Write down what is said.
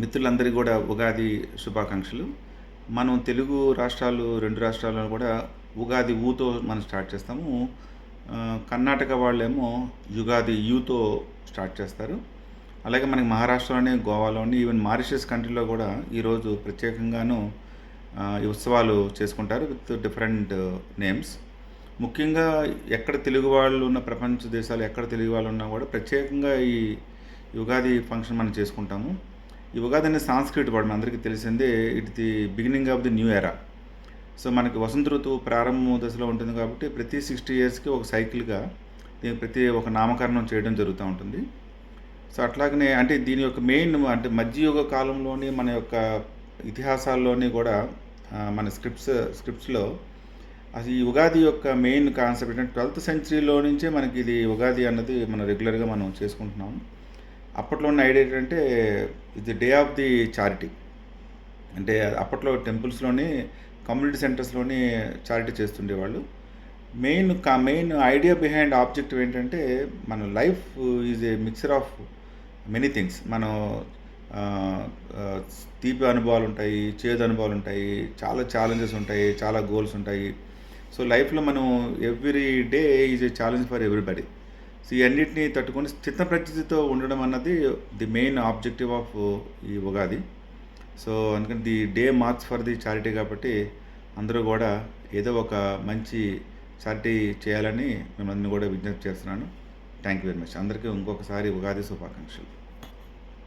మిత్రులందరికీ కూడా ఉగాది శుభాకాంక్షలు. మనం తెలుగు రాష్ట్రాలు 2 రాష్ట్రాల్లో కూడా ఉగాది ఊతో మనం స్టార్ట్ చేస్తాము. కర్ణాటక వాళ్ళేమో యుగాది యూతో స్టార్ట్ చేస్తారు. అలాగే మనకి మహారాష్ట్రలోని, గోవాలోని, ఈవెన్ మారిషస్ కంట్రీలో కూడా ఈరోజు ప్రత్యేకంగాను ఈ ఉత్సవాలు చేసుకుంటారు విత్ డిఫరెంట్ నేమ్స్. ముఖ్యంగా ఎక్కడ తెలుగు వాళ్ళు ఉన్న ప్రపంచ దేశాలు ఎక్కడ తెలుగు వాళ్ళు ఉన్నా కూడా ప్రత్యేకంగా ఈ యుగాది ఫంక్షన్ మనం చేసుకుంటాము. ఈ ఉగాది అనేది సాంస్క్రిట్ వర్డ్ మనందరికీ తెలిసిందే. It the beginning of the new era. So మనకి వసంత ఋతువు ప్రారంభ దశలో ఉంటుంది కాబట్టి ప్రతి 60 ఇయర్స్కి ఒక సైకిల్గా దీనికి ప్రతి ఒక నామకరణం చేయడం జరుగుతూ ఉంటుంది. సో అట్లాగనే అంటే దీని యొక్క మెయిన్ అంటే మధ్యయుగ కాలంలోని మన యొక్క ఇతిహాసాల్లోని కూడా మన స్క్రిప్ట్స్లో అసలు ఈ ఉగాది యొక్క మెయిన్ కాన్సెప్ట్ ఏంటంటే 12th సెంచరీలో నుంచే మనకి ఇది ఉగాది అన్నది మనం రెగ్యులర్గా మనం చేసుకుంటున్నాం. అప్పట్లో ఉన్న ఐడియా ఏంటంటే ఇది డే ఆఫ్ ది చారిటీ. అంటే అప్పట్లో టెంపుల్స్లోని, కమ్యూనిటీ సెంటర్స్లోని చారిటీ చేస్తుండేవాళ్ళు. మెయిన్ ఐడియా బిహైండ్ ఆబ్జెక్టివ్ ఏంటంటే మన life is a mixture of many things. మనం తీపి అనుభవాలు ఉంటాయి, చేదు అనుభవాలు ఉంటాయి, చాలా ఛాలెంజెస్ ఉంటాయి, చాలా గోల్స్ ఉంటాయి. సో లైఫ్లో మనం every day is a challenge for everybody. So ఈ అన్నిటిని తట్టుకొని చిత్తప్రజ్ఞతో ఉండడం అన్నది ది మెయిన్ ఆబ్జెక్టివ్ ఆఫ్ ఈ ఉగాది. సో అందుకని the day marks for the charity కాబట్టి అందరూ కూడా ఏదో ఒక మంచి చారిటీ చేయాలని మిమ్మల్ని కూడా విజ్ఞప్తి చేస్తున్నాను. Thank you very much. అందరికీ ఇంకొకసారి ఉగాది శుభాకాంక్షలు.